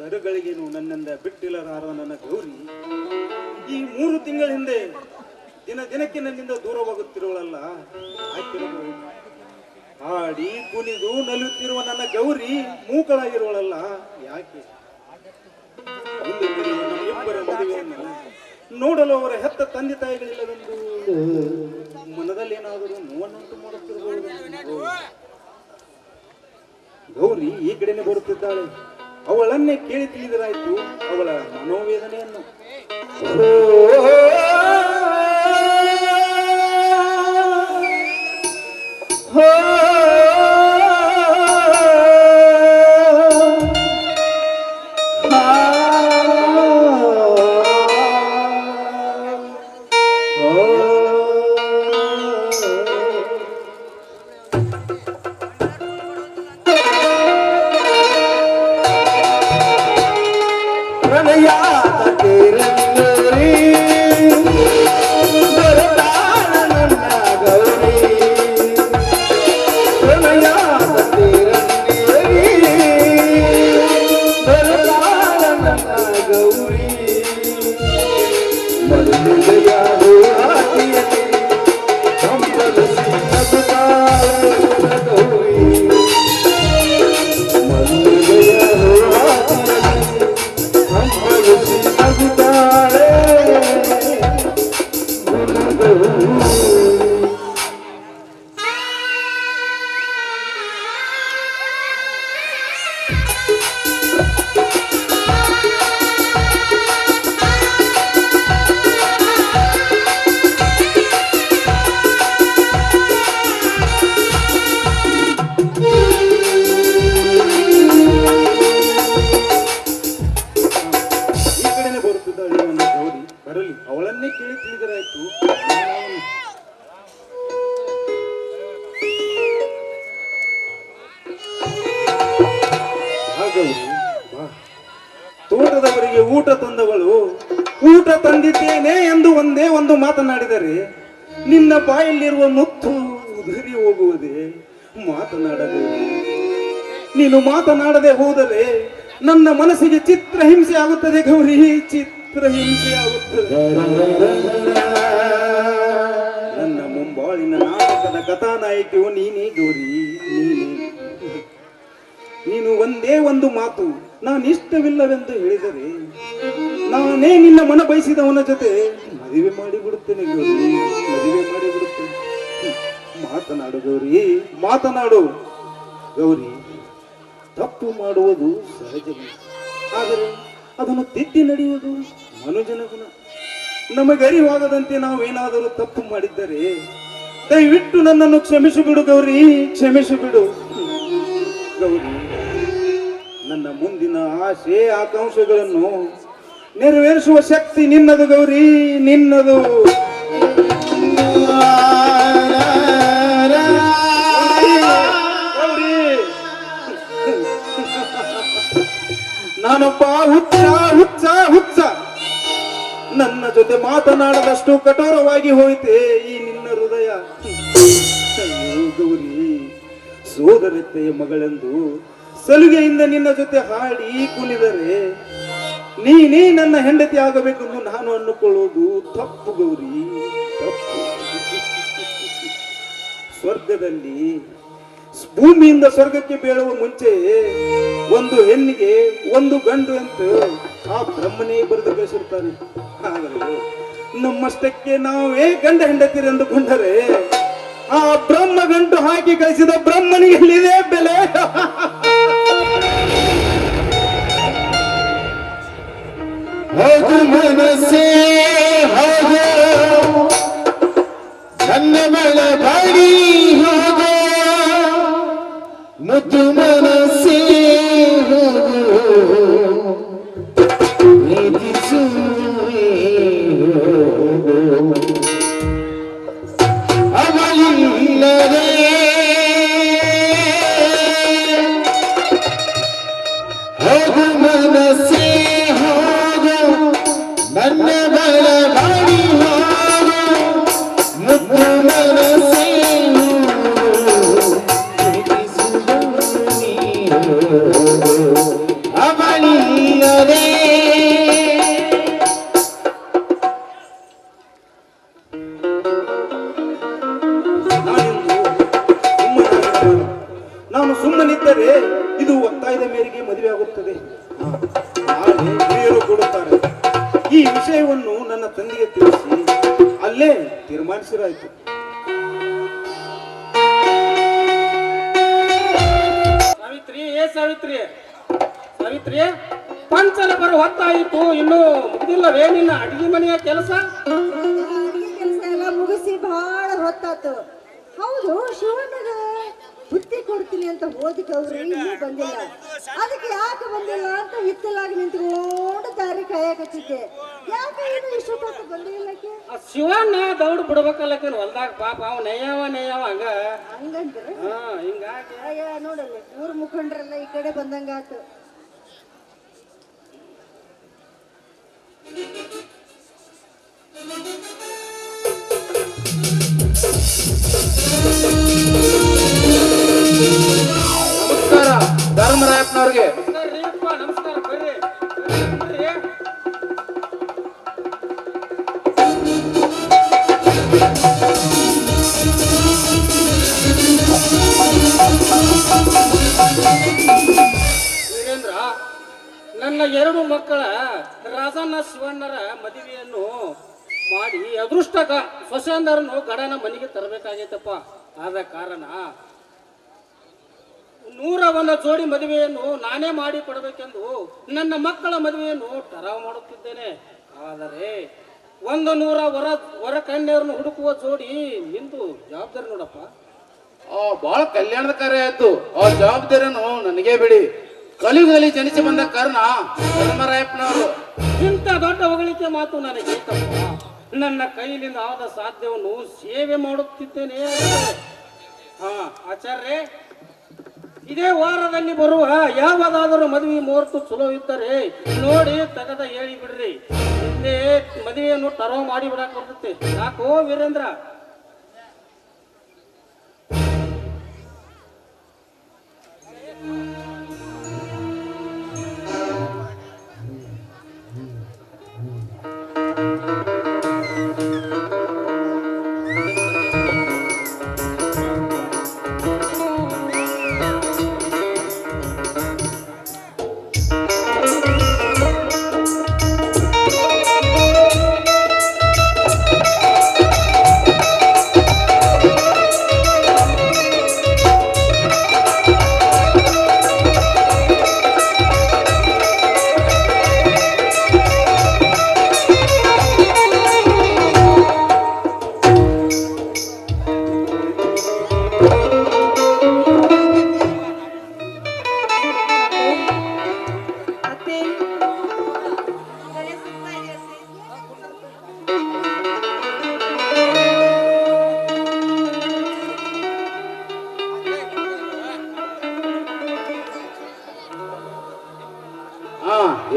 ಕರುಗಳಿಗೇನು ನನ್ನಿಂದ ಬಿಟ್ಟಿಲ್ಲರಾರ ನನ್ನ ಗೌರಿ ಈ 3 ತಿಂಗಳ ಹಿಂದೆ ದಿನ ದಿನಕ್ಕೆ ನನ್ನಿಂದ ದೂರವಾಗುತ್ತಿರುವಳಲ್ಲ ಆಕಿರಬಹುದು. ಹಾಡಿ ಕುಣಿದು ನಲಿಯುತ್ತಿರುವ ನನ್ನ ಗೌರಿ ಮೂಕಳಾಗಿರುವಳಲ್ಲ ಯಾಕೆ? ಮುಂದೆ ನಡೆಯುವ ನಮ್ಮಿಬ್ಬರ ಮದುವೆಯನ್ನು ನೋಡಲು ಅವರ ಹೆತ್ತ ತಂದೆ ತಾಯಿಗಳಿಲ್ಲವೆಂದು ಮನದಲ್ಲಿ ಏನಾದರೂ ನೋವನ್ನುಂಟು ಮಾಡುತ್ತಿರಬಹುದು. ಗೌರಿ ಈ ಕಡೆನೆ ಬರುತ್ತಿದ್ದಾಳೆ. ಅವಳನ್ನೇ ಕೇಳಿ ತಿಳಿದರಾಯ್ತು ಅವಳ ಮನೋವೇದನೆಯನ್ನು. ಅವಳನ್ನೇ ಕೇಳಿ ತಿಳಿದರಾಯ್ತು. ತೋಟದವರಿಗೆ ಊಟ ತಂದವಳು ಊಟ ತಂದಿದ್ದೇನೆ ಎಂದು ಒಂದೇ ಒಂದು ಮಾತನಾಡಿದರೆ ನಿನ್ನ ಬಾಯಲ್ಲಿರುವ ಮುತ್ತು ಉದುರಿ ಹೋಗುವುದೇ. ಮಾತನಾಡದೆ ನೀನು ಮಾತನಾಡದೆ ಹೋದರೆ ನನ್ನ ಮನಸ್ಸಿಗೆ ಚಿತ್ರಹಿಂಸೆ ಆಗುತ್ತದೆ ಗೌರಿ, ಚಿತ್ರಹಿಂಸೆ ಆಗುತ್ತದೆ. ನನ್ನ ಮುಂಬಾಳಿನ ನಾಟಕದ ಕಥಾನಾಯಕಿಯು ನೀನೇ ಗೌರಿ, ನೀನೇ. ನೀನು ಒಂದೇ ಒಂದು ಮಾತು ನಾನು ಇಷ್ಟವಿಲ್ಲವೆಂದು ಹೇಳಿದರೆ ನಾನೇ ನಿನ್ನ ಮನ ಬಯಸಿದವನ ಜೊತೆ ಮದುವೆ ಮಾಡಿಬಿಡುತ್ತೇನೆ ಗೌರಿ, ಮದುವೆ ಮಾಡಿಬಿಡುತ್ತೇನೆ. ಮಾತನಾಡು ಗೌರಿ, ಮಾತನಾಡು ಗೌರಿ. ತಪ್ಪು ಮಾಡುವುದು ಸಹಜವೇ, ಆದರೆ ಅದನ್ನು ತಿದ್ದಿ ನಡೆಯುವುದು ಮನುಜನ ಗುಣ. ನಮಗರಿವಾಗದಂತೆ ನಾವೇನಾದರೂ ತಪ್ಪು ಮಾಡಿದ್ದರೆ ದಯವಿಟ್ಟು ನನ್ನನ್ನು ಕ್ಷಮಿಸಿಬಿಡು ಗೌರಿ, ಕ್ಷಮಿಸಿಬಿಡು ಗೌರಿ. ನನ್ನ ಮುಂದಿನ ಆಸೆ ಆಕಾಂಕ್ಷೆಗಳನ್ನು ನೆರವೇರಿಸುವ ಶಕ್ತಿ ನಿನ್ನದು ಗೌರಿ, ನಿನ್ನದು. ನಾನೊಬ್ಬ ಹುಚ್ಚ ಹುಚ್ಚ ಹುಚ್ಚ. ನನ್ನ ಜೊತೆ ಮಾತನಾಡದಷ್ಟು ಕಠೋರವಾಗಿ ಹೋಯಿತೆ ಈ ನಿನ್ನ ಹೃದಯ. ಗೌರಿ, ಸೋದರತೆಯ ಮಗಳೆಂದು ಸಲುಗೆಯಿಂದ ನಿನ್ನ ಜೊತೆ ಹಾಡಿ ಕುಣಿದರೆ ನೀನೇ ನನ್ನ ಹೆಂಡತಿ ಆಗಬೇಕೆಂದು ನಾನು ಅನ್ನುಕೊಳ್ಳುವುದು ತಪ್ಪು ಗೌರಿ, ತಪ್ಪು. ಸ್ವರ್ಗದಲ್ಲಿ ಭೂಮಿಯಿಂದ ಸ್ವರ್ಗಕ್ಕೆ ಬೀಳುವ ಮುಂಚೆ ಒಂದು ಹೆಣ್ಣಿಗೆ ಒಂದು ಗಂಡು ಅಂತ ಆ ಬ್ರಹ್ಮನೇ ಬರೆದು ಕಳಿಸಿರ್ತಾನೆ. ಆದರೆ ನಮ್ಮಷ್ಟಕ್ಕೆ ನಾವೇ ಗಂಡ ಹೆಂಡತಿರು ಎಂದುಕೊಂಡರೆ ಆ ಬ್ರಹ್ಮ ಗಂಟು ಹಾಕಿ ಕಳಿಸಿದ ಬ್ರಹ್ಮನಿಗೆ ಎಲ್ಲಿದೆ ಬೆಲೆ? ಮನಸ್ಸೇ ನನ್ನ ಮಳ ಬಾಡಿ ಹೋಗ ಮುದ್ದು ಮನಸ್ಸೇ ಅವಳಿಲ್ಲದೆ ಹೋಗು ಮನಸ್ಸೇ ಹೋಗು ನನ್ನ ಬಲ ಬಾಡಿ ಹೋಗು ಮುದ್ದು ಮನಸ್ಸೇ ಅವಳಿಲ್ಲದೆ ನಾನು ಸುಮ್ಮನಿದ್ದರೆ ಇದು ಒತ್ತಾಯದ ಮೇರೆಗೆ ಮದುವೆ ಆಗುತ್ತದೆ. ನಾಳೆ ಹಿರಿಯರು ಕೊಡುತ್ತಾರೆ. ಈ ವಿಷಯವನ್ನು ನನ್ನ ತಂದೆಗೆ ತಿಳಿಸಿ ಅಲ್ಲೇ ತೀರ್ಮಾನಿಸಿರಾಯ್ತು. ಸಾವಿತ್ರಿ, ಸಾವಿತ್ರಿ, ಸಾವಿತ್ರಿ, ಪಂಚರ ಬರೋ ಹೊತ್ತಾಯಿತು, ಇನ್ನೂ ಮುಗ್ದಿಲ್ಲವೇ ನಿನ್ನ ಅಡಿಗೆ ಮನೆಯ ಕೆಲಸ? ಕೆಲಸ ಎಲ್ಲ ಮುಗಿಸಿ ಬಹಳ ಹೊತ್ತಾತು. ಹೌದು, ಶಿವಣ್ಣಗ ಬುತ್ತಿ ಕೊಡ್ತೀನಿ ಅಂತ ಹೋದಿಕವ್ರಿ ಇನ್ನೂ ಬಂದಿಲ್ಲ. ಅದಕ್ಕೆ ಯಾಕೆ ಬಂದಿಲ್ಲ ಅಂತ ಹಿತ್ತಲಾಗಿ ನಿಂತ್ಕೊಂಡು ದಾರಿ ಕಾಯಕತ್ತಿದ್ದೆ. ಯಾಕೆ ಇದು ಇಷ್ಟೊತ್ತು ಬಂದಿಲ್ಲಕ್ಕೆ? ಆ ಶಿವಣ್ಣ ದೌಡ್ ಬಿಡ್ಬೇಕಲ್ಲಕ್ಕೆ ಹೊಲ್ದಾಗ ಪಾಪ ಅವ ನೆಯ್ಯವ ಹಂಗ ಹಂಗಂದ್ರ ಹಿಂಗಾಗಿ ಅಯ್ಯ ನೋಡಲ್ಲ, ಊರ್ ಮುಖಂಡ್ರೆಲ್ಲ ಈ ಕಡೆ ಬಂದಂಗಾತು. ನಮಸ್ಕಾರ ಧರ್ಮರಾಯಪ್ಪನವ್ರಿಗೆ. ನಮಸ್ಕಾರ ರೀಪ್ಪ, ನಮಸ್ಕಾರ, ಬರ್ರಿ ಬರ್ರಿ. ವೀರೇಂದ್ರ, ನನ್ನ ಎರಡು ಮಕ್ಕಳ ರಾಜಣ್ಣ ಶಿವಣ್ಣರ ಮದುವೆಯನ್ನು ಮಾಡಿ ಅದೃಷ್ಟಕ ಸೊಸೆಂದರನ್ನು ಗಡನ ಮನೆಗೆ ತರಬೇಕಾಗೈತಪ್ಪ. ಆದ ಕಾರಣ 101 ಜೋಡಿ ಮದುವೆಯನ್ನು ನಾನೇ ಮಾಡಿ ಕೊಡಬೇಕೆಂದು ನನ್ನ ಮಕ್ಕಳ ಮದುವೆಯನ್ನು ಟರಾವ್ ಮಾಡುತ್ತಿದ್ದೇನೆ. ಆದರೆ 100 ವರ ಕನ್ಯರನ್ನು ಹುಡುಕುವ ಜೋಡಿ ನಿಂದು ಜವಾಬ್ದಾರಿ ನೋಡಪ್ಪ. ಬಹಳ ಕಲ್ಯಾಣದ ಕಾರ್ಯ ಆಯ್ತು. ಆ ಜವಾಬ್ದಾರಿಯನ್ನು ನನಗೆ ಬಿಡಿ. ಕಲಿಯುಗದಲ್ಲಿ ಜನಿಸಿ ಬಂದ ಕಾರಣ ಧರ್ಮರಾಯಪ್ಪನವರು. ಇಂಥ ದೊಡ್ಡ ಹೊಗಳಿಕೆ ಮಾತು ನನಗೆ ತಪ್ಪ. ನನ್ನ ಕೈಲಿಂದ ಆದ ಸಾಧ್ಯವನ್ನು ಸೇವೆ ಮಾಡುತ್ತಿದ್ದೇನೆ. ಹಾ ಆಚಾರ್ಯ, ಇದೇ ವಾರದಲ್ಲಿ ಬರುವ ಯಾವುದಾದರೂ ಮದುವೆ ಮುಹೂರ್ತ ಚಲೋ ಇದ್ದರೆ ನೋಡಿ ತೆಗೆದ ಹೇಳಿ ಬಿಡ್ರಿ. ಹಿಂದೆ ಮದುವೆಯನ್ನು ಟರೋ ಮಾಡಿ ಬಿಡಾಕ ಬರ್ತೈತೆ. ಯಾಕೋ ವೀರೇಂದ್ರ?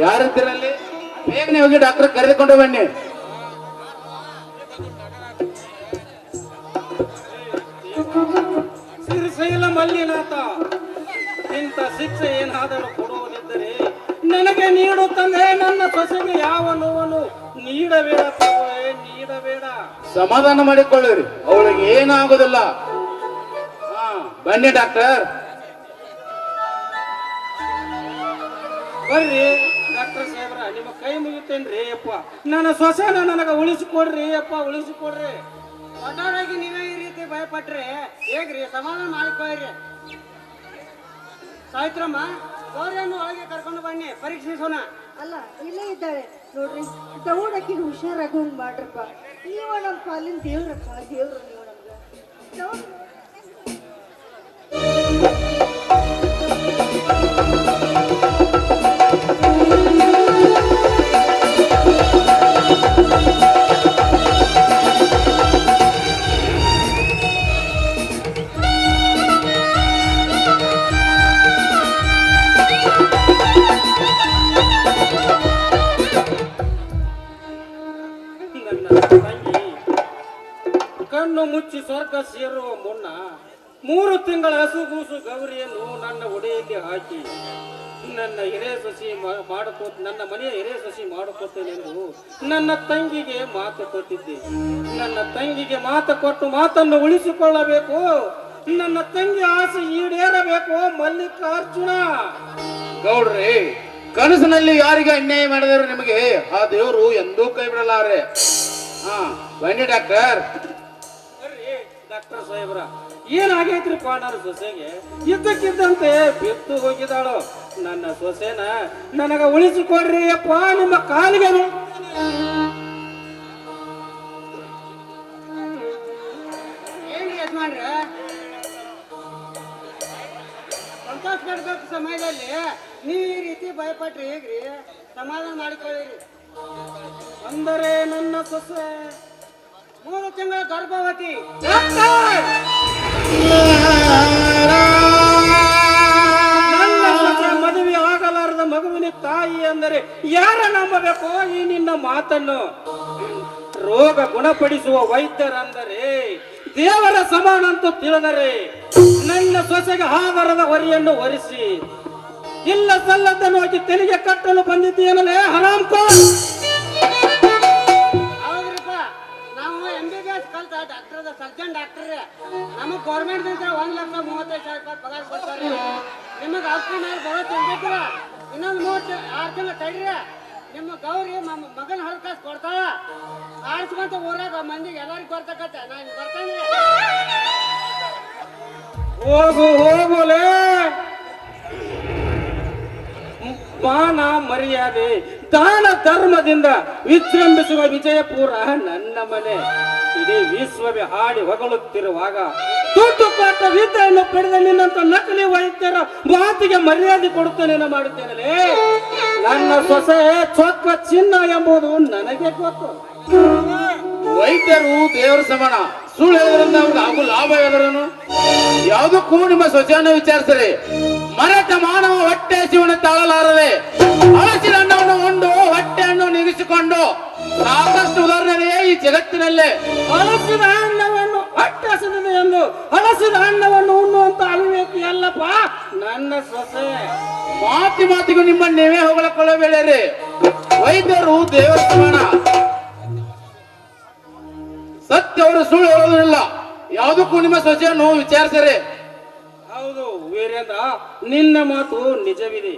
ಯಾರಿದ್ದೀರಲ್ಲಿ? ಬೇಗನೆ ಹೋಗಿ ಡಾಕ್ಟರ್ ಕರೆದುಕೊಂಡು ಬನ್ನಿ. ಶ್ರೀಶೈಲ ಮಲ್ಲಿನಾಥ, ಇಂಥ ಶಿಕ್ಷೆ ಏನಾದರೂ ಕೊಡುವುದಿದ್ದರೆ ನನಗೆ ನೀಡು ತಂದೆ. ನನ್ನ ಸೊಸೆಗೆ ಯಾವ ನೋವನ್ನು ನೀಡಬೇಡ ಪ್ರಭುವೇ, ನೀಡಬೇಡ. ಸಮಾಧಾನ ಮಾಡಿಕೊಳ್ಳಿರಿ, ಅವಳಿಗೆ ಏನಾಗುದಿಲ್ಲ. ಬನ್ನಿ ಡಾಕ್ಟರ್. ಬರ್ರಿ ಡಾಕ್ಟರ್ ಸಾಹೇಬ್ರ, ನಿಮ್ಮ ಕೈ ಮುಗಿತೇನ್ರಿ ಅಪ್ಪ. ನನ್ನ ಸೊಸೆನ ನನಗೆ ಉಳಿಸಿಕೊಡ್ರಿ ಅಪ್ಪ, ಉಳಿಸಿಕೊಡ್ರಿ. ದೊಡ್ಡವರಾಗಿ ನೀವೇ ಈ ರೀತಿ ಭಯಪಟ್ರೆ ಹೇಗ್ರಿ? ಸಮಾಧಾನ ಮಾಡಿಕೊಳ್ಳ್ರಿ. ಸಾವಿತ್ರಮ್ಮ, ಗೌರಿಯನ್ನು ಒಳಗೆ ಕರ್ಕೊಂಡು ಬನ್ನಿ, ಪರೀಕ್ಷಿಸೋಣ. ಅಲ್ಲ, ಇಲ್ಲೇ ಇದ್ದಾಳೆ ನೋಡ್ರಿ. ದೌಡಕ್ಕಿಗೆ ಹುಷಾರಾಗೋಂಗ್ ಮಾಡ್ರಪ್ಪ. ನೀವು ನಮ್ಮ ಪಾಲಿನ ದೇವ್ರಪ್ಪ, ದೇವ್ರು ನೀವು ನಮ್ಗೆ. ದೌಡ್ ಕಣ್ಣು ಮುಚ್ಚಿ ಸ್ವರ್ಗ ಸೇರುವ ಮುನ್ನ 3 ತಿಂಗಳ ಹಸುಗೂಸು ಗೌರಿಯನ್ನು ನನ್ನ ಒಡೆಯಲ್ಲಿ ಹಾಕಿ ನನ್ನ ನನ್ನ ಮನೆಯ ಹಿರೇ ಸಸಿ ಮಾಡಿಕೊಟ್ಟೆನೆಂದು ನನ್ನ ತಂಗಿಗೆ ಮಾತು ಕೊಟ್ಟಿದ್ದೆ. ನನ್ನ ತಂಗಿಗೆ ಮಾತು ಕೊಟ್ಟು ಮಾತನ್ನು ಉಳಿಸಿಕೊಳ್ಳಬೇಕು. ನನ್ನ ತಂಗಿ ಆಸೆ ಈಡೇರಬೇಕು. ಮಲ್ಲಿಕಾರ್ಜುನ ಗೌಡ್ರಿ, ಕನಸಿನಲ್ಲಿ ಯಾರಿಗೆ ಅನ್ಯಾಯ ಮಾಡಿದರು ನಿಮಗೆ ಆ ದೇವರು ಎಂದೂ ಕೈ ಬಿಡಲಾರೆ. ಹಾ ಬನ್ನಿ ಡಾಕ್ಟರ್. ಬರ್ರಿ ಡಾಕ್ಟರ್ ಸಾಹೇಬ್ರ, ಏನಾಗೈತ್ರಿಪ್ಪ ನನ್ನ ಸೊಸೆಗೆ? ಇದ್ದಕ್ಕಿದ್ದಂತೆ ಬಿತ್ತು ಹೋಗಿದ್ದಾಳು. ನನ್ನ ಸೊಸೆನ ನನಗ ಉಳಿಸಿಕೊಡ್ರಿ ಅಪ್ಪ, ನಿಮ್ಮ ಕಾಲಿಗೆ ಏನ್ರಿ ಯಜಮಾನ್ರ, ಸಂತೋಷ ಪಡ್ಬೇಕು ಸಮಯದಲ್ಲಿ ನೀವು ಈ ರೀತಿ ಭಯಪಟ್ರಿ ಹೇಗ್ರಿ? ಸಮಾಧಾನ ಮಾಡಿಕೊಳ್ಳಿರಿ. ಅಂದರೆ ನನ್ನ ಸೊಸೆ 3 ತಿಂಗಳ ಗರ್ಭವತಿ. ನನ್ನ ಸೊಸೆ ಮದುವೆ ಆಗಲಾರದ ಮಗುವಿನ ತಾಯಿ ಅಂದರೆ ಯಾರ ನಂಬಬೇಕು ಈ ನಿನ್ನ ಮಾತನ್ನು? ರೋಗ ಗುಣಪಡಿಸುವ ವೈದ್ಯರಂದರೆ ದೇವರ ಸಮಾನ ಅಂತ ತಿಳಿದರೆ ನನ್ನ ಸೊಸೆಗೆ ಆಧಾರದ ಹೊರೆಯನ್ನು ಹೊರಿಸಿ ಇಲ್ಲ ಸಲ್ಲದನ್ನು ಹೋಗಿ ತೆಲಿಗೆ ಕಟ್ಟಲು ಬಂದಿದ್ದೀನಲ್ಲೇ ಹರಾಮ್ ಕೋರ್. ಹೌದ್ರಿಪ್ಪ, ನಾವು MBBS ಕಲ್ತ ಡಾಕ್ಟರ್ ಸರ್ಜನ್ ಡಾಕ್ಟರ್. ನಮಗೆ ಗೌರ್ಮೆಂಟ್ ಅಂತ 1,35,000 ರೂಪಾಯಿ ಪಗಾರ ಕೊಡ್ತಾರೆ. ನಿಮಗೆ ಔಷಧಿ ಮೇಲೆ ಬರೋ ತಿಂದಿದ್ರ ಇನ್ನೊಂದು 6 ತಿಂಗಳು ತಡ್ರಿ. ನಿಮ್ಮ ಗೌರಿ ಮಗನ ಹರಕಾಸ್ ಕೊಡ್ತಾಳ. ಆಡ್ಸ್ಕೊಂತ ಊರಾಗ ಮಂದಿಗೆ ಎಲ್ಲರಿಗೂ ಬರ್ತಕತ್ತ. ನಾನು ಬರ್ತೇನೆ. ಹೋಗುಲೇ. ಮಾನ ಮರ್ಯಾದೆ ದಾನ ಧರ್ಮದಿಂದ ವಿಜೃಂಭಿಸುವ ವಿಜಯಪುರ ನನ್ನ ಮನೆ. ಇಡೀ ವಿಶ್ವವೇ ಹಾಡಿ ಹೊಗಳುತ್ತಿರುವಾಗ ದುಡ್ಡು ಕೊಟ್ಟ ವಿದ್ಯೆಯನ್ನು ಪಡೆದ ನಿನ್ನಂತ ನಕಲಿ ವೈದ್ಯರ ಮಾತಿಗೆ ಮರ್ಯಾದೆ ಕೊಡುತ್ತೇನೆ ಮಾಡುತ್ತೇನೆ. ನನ್ನ ಸೊಸೆ ಚೊಕ್ಕ ಚಿನ್ನ ಎಂಬುದು ನನಗೆ ಗೊತ್ತು. ವೈದ್ಯರು ದೇವರ ಸಮಾನ. ಸುಳ್ಳು ಹೇಳೋದ್ರಿಂದ ಅವ್ರಿಗೆ ಆಗು ಲಾಭ ಯಾವ್ದಾರನು? ಯಾವುದಕ್ಕೂ ನಿಮ್ಮ ಸೊಸೆಯನ್ನು ವಿಚಾರಿಸ್ರಿ. ಮರೆತ ಮಾನವ ಹೊಟ್ಟೆ ಜೀವನ ತಾಳಲಾರದೆ ಹಳಸಿದ ಅನ್ನವನ್ನು ಉಂಡು ಹೊಟ್ಟೆಯನ್ನು ನಿಗಿಸಿಕೊಂಡು ಸಾಕಷ್ಟು ಉದಾಹರಣೆ ಈ ಜಗತ್ತಿನಲ್ಲೇ. ಹಳಸಿದ ಅನ್ನವನ್ನು ಹೊಟ್ಟೆ ಹಸಿದಿದೆ ಎಂದು ಹಳಸಿದ ಅನ್ನವನ್ನು ಉಣ್ಣುವಂತ ಅವಿವೇಕಿ ಅಲ್ಲಪ್ಪ ನನ್ನ ಸೊಸೆ. ಮಾತಿಗೂ ನಿಮ್ಮ ನೀವೇ ಹೊಗಳಕೊಳ್ಳಬೇಡ್ರಿ. ವೈದ್ಯರು ದೇವರ ಸಮಾನ. ಸತ್ಯ ಅವರು ಸುಳ್ಳು ಹೇಳೋದಿಲ್ಲ. ಯಾವುದಕ್ಕೂ ನಿಮ್ಮ ಸೊಸೆಯನ್ನು ವಿಚಾರಿಸರೆ. ಹೌದು ವೀರೇಂದ್ರ, ನಿನ್ನ ಮಾತು ನಿಜವಿದೆ.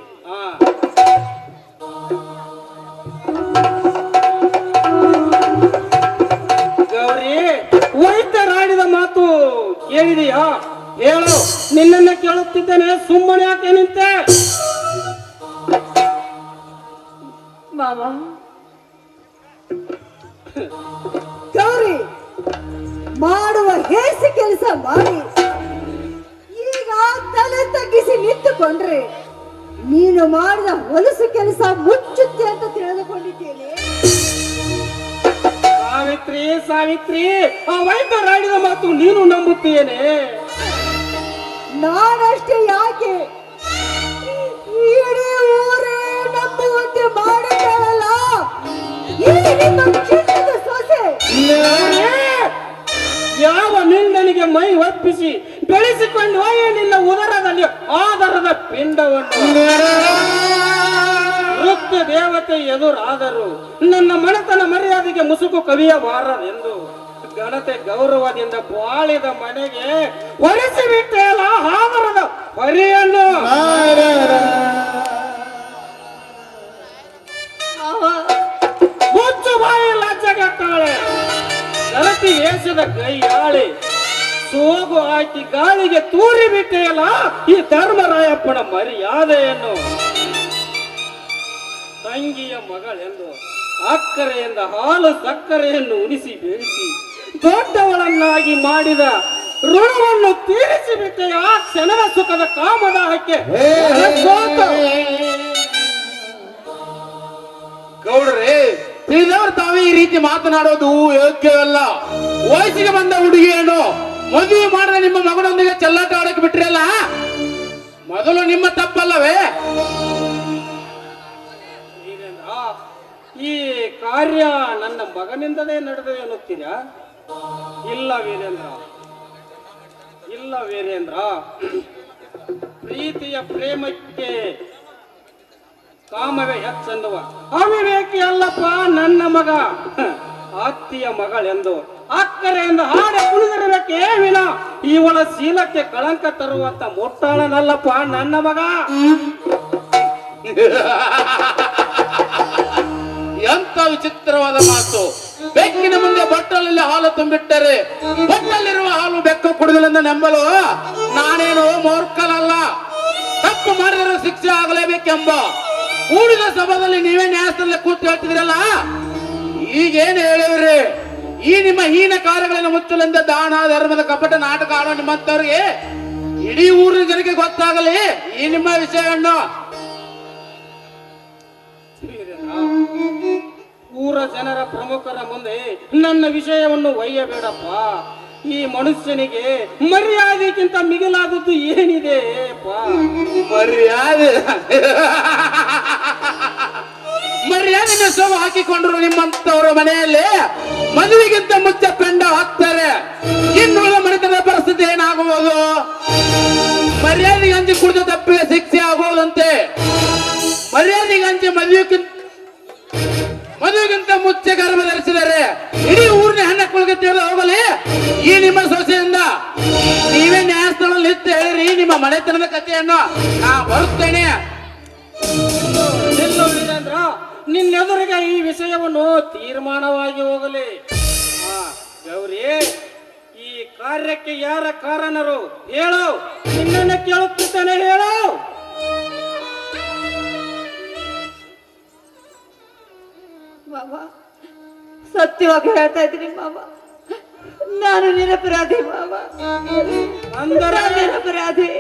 ಗೌರಿ, ವೈದ್ಯರಾಡಿದ ಮಾತು ಕೇಳಿದೆಯಾ? ಹೇಳು, ನಿನ್ನನ್ನ ಕೇಳುತ್ತಿದ್ದೇನೆ. ಸುಮ್ಮನೆ ಯಾಕೆ ನಿಂತೆ? ಮಾವ, ಗೌರಿ ಮಾಡುವ ಹೇಸಿ ಕೆಲಸ ಮಾಡಿ ಈಗ ತಲೆ ತಗ್ಗಿಸಿ ನಿಂತುಕೊಂಡ್ರೆ ನೀನು ಮಾಡಿದ ಹೊಲಸು ಕೆಲಸ ಮುಚ್ಚುತ್ತೆ ಅಂತ ತಿಳಿದುಕೊಂಡಿದ್ದೇನೆ. ಸಾವಿತ್ರಿ, ಆ ವೈದ್ಯರಾಡಿದ ಮಾತು ನೀನು ನಂಬುತ್ತೇನೆ? ನಾನಷ್ಟೇ ಯಾಕೆ, ಇಡೀ ಊರೇ ನಂಬುವಂತೆ ಮಾಡಿದ್ದಾಳಲ್ಲ ಈ ನಿಮ್ಮ ಚಿನ್ನದ ಸೊಸೆ. ಯಾವ ನಿನ್ನನಿಗೆ ಮೈ ಒಪ್ಪಿಸಿ ಬೆಳೆಸಿಕೊಂಡು ಹೋಗಿ ನಿನ್ನ ಉದರದಲ್ಲಿ ಆಧಾರದ ಪಿಂಡವನ್ನು ವೃತ್ತ ದೇವತೆ ಎದುರಾದರು ನನ್ನ ಮನೆತನ ಮರ್ಯಾದೆಗೆ ಮುಸುಕು ಕವಿಯಬಾರದೆಂದು ಘನತೆ ಗೌರವದಿಂದ ಬಾಳಿದ ಮನೆಗೆ ಒರೆಸಿಬಿಟ್ಟೆಯಲ್ಲ ಆಧಾರದ ಹೊರೆಯನ್ನು. ಮುಚ್ಚು ಬಾಯಿ ಲಜ್ಜೆಗೆಟ್ಟಾಳೆ. ಗಲತಿ ವೇಷದ ಕೈಯಾಳೆ ಸೋಗು ಹಾಕಿ ಗಾಳಿಗೆ ತೂರಿ ಬಿಟ್ಟೆಯಲ್ಲ ಈ ಧರ್ಮರಾಯಪ್ಪನ ಮರ್ಯಾದೆಯನ್ನು. ತಂಗಿಯ ಮಗಳೆಂದು ಅಕ್ಕರೆಯಿಂದ ಹಾಲು ಸಕ್ಕರೆಯನ್ನು ಉಣಿಸಿ ಬೆಳೆಸಿ ದೊಡ್ಡವಳನ್ನಾಗಿ ಮಾಡಿದ ಋಣವನ್ನು ತೀರಿಸಿ ಬಿಟ್ಟೆಯ ಕ್ಷಣದ ಸುಖದ ಕಾಮದಾಹಕ್ಕೆ. ಗೌಡ್ರೆ, ತಿಳಿದವರು ತಾವೇ ಈ ರೀತಿ ಮಾತನಾಡೋದು ಯೋಗ್ಯವಲ್ಲ. ವಯಸ್ಸಿಗೆ ಬಂದ ಹುಡುಗಿಯನ್ನು ಮದುವೆ ಮಾಡಿದ ನಿಮ್ಮ ಮಗನೊಂದಿಗೆ ಚೆಲ್ಲಾಟ ಆಡಕ್ಕೆ ಬಿಟ್ರಲ್ಲ, ಮೊದಲು ನಿಮ್ಮ ತಪ್ಪಲ್ಲವೇ? ಈ ಕಾರ್ಯ ನನ್ನ ಮಗನಿಂದಲೇ ನಡೆದು ಎನ್ನುತ್ತೀರಾ? ಇಲ್ಲ ವೀರೇಂದ್ರ, ಇಲ್ಲ ವೀರೇಂದ್ರ, ಪ್ರೀತಿಯ ಪ್ರೇಮಕ್ಕೆ ಕಾಮವೇ ಹೆಚ್ಚೆಂದುವ ಅವಿವೇಕಿ ಅಲ್ಲಪ್ಪ ನನ್ನ ಮಗ, ಅತ್ತಿಯ ಮಗಳೆಂದು ಅಕ್ಕರೆಯಿಂದ ಹಾಡೆ ಕುಣಿದಿರಬೇಕೇ ವಿನ ಇವಳ ಶೀಲಕ್ಕೆ ಕಳಂಕ ತರುವಂತ ಮುಟ್ಟಾಳನಲ್ಲಪ್ಪ ನನ್ನ ಮಗ. ಎಂತ ವಿಚಿತ್ರವಾದ ಮಾತು. ಬೆಕ್ಕಿನ ಮುಂದೆ ಬಟ್ಟಲಲ್ಲಿ ಹಾಲು ತುಂಬಿಟ್ಟರೆ ಬಟ್ಟಲಿರುವ ಹಾಲು ಬೆಕ್ಕು ಕುಡಿದಲೆಂದು ನಂಬಲು ನಾನೇನು ಮೂರ್ಖನಲ್ಲ. ತಪ್ಪು ಮಾಡಿದರೆ ಶಿಕ್ಷೆ ಆಗಲೇಬೇಕೆಂಬ ಕೂಡಿದ ಸಭಾದಲ್ಲಿ ನೀವೇ ನ್ಯಾಯಸ್ಥಾನದಲ್ಲಿ ಕೂತು ಹೇಳ್ತಿದ್ರಲ್ಲ, ಈಗೇನು ಹೇಳಿವ್ರಿ? ಈ ನಿಮ್ಮ ಹೀನ ಕಾರ್ಯಗಳನ್ನು ಮುಚ್ಚಲೆಂದ ದಾನ ಧರ್ಮದ ಕಪಟ ನಾಟಕ ಆಡೋ ನಿಮ್ಮಂತವ್ರಿಗೆ ಇಡೀ ಊರಿನ ಜನಕ್ಕೆ ಗೊತ್ತಾಗಲಿ ಈ ನಿಮ್ಮ ವಿಷಯವನ್ನು. ಊರ ಜನರ ಪ್ರಮುಖರ ಮುಂದೆ ನನ್ನ ವಿಷಯವನ್ನು ಒಯ್ಯಬೇಡಪ್ಪ. ಈ ಮನುಷ್ಯನಿಗೆ ಮರ್ಯಾದೆಗಿಂತ ಮಿಗಿಲಾದದ್ದು ಏನಿದೆ ಮರ್ಯಾದೆ ಮರ್ಯಾದೆ ಸೋಗು ಹಾಕಿಕೊಂಡ್ರು ನಿಮ್ಮಂತವರ ಮನೆಯಲ್ಲಿ ಮದುವೆಗಿಂತ ಮುಂಚೆ ಪೆಂಡ ಹಾಕ್ತಾರೆ. ಇನ್ನುಳಿದ ಮನೆತನದ ಪರಿಸ್ಥಿತಿ ಏನಾಗುವುದು? ಮರ್ಯಾದೆಗೆ ಹಂಚಿ ಕುಡಿದ ತಪ್ಪಿಗೆ ಶಿಕ್ಷೆ ಆಗುವುದಂತೆ. ಮರ್ಯಾದೆಗೆ ಹಂಚಿ ಮದುವೆಗಿಂತ ಮುಂಚೆ ಗರ್ಭ ಧರಿಸಿದರೆ ಇಡೀ ಊರಿನ ಹೆಣ್ಣಕ್ಕಳಿಗೆ ತಿಳಿದು ಹೋಗಲಿ ಈ ನಿಮ್ಮ ಸೊಸೆಯಿಂದ. ನೀವೇ ನ್ಯಾಯಸ್ಥಾನದಲ್ಲಿ ನಿಂತು ಹೇಳಿರಿ ನಿಮ್ಮ ಮನೆತನದ ಕಥೆಯನ್ನು. ನಾ ಬರುತ್ತೇನೆ. ವೀರೇಂದ್ರ, ನಿನ್ನೆದುರಿಗೆ ಈ ವಿಷಯವನ್ನು ತೀರ್ಮಾನವಾಗಿ ಹೋಗಲಿ. ಗೌರಿ, ಈ ಕಾರ್ಯಕ್ಕೆ ಯಾರ ಕಾರಣರು ಹೇಳು, ನಿನ್ನನ್ನು ಕೇಳುತ್ತಿದ್ದೇನೆ, ಹೇಳು. ಮಾವ, ಸತ್ಯವಾಗಿ ಹೇಳ್ತಾ ಇದ್ದೀನಿ ಮಾವ, ನಾನು ನಿರಪರಾಧಿ ಮಾವ, ನಿರಪರಾಧಿ.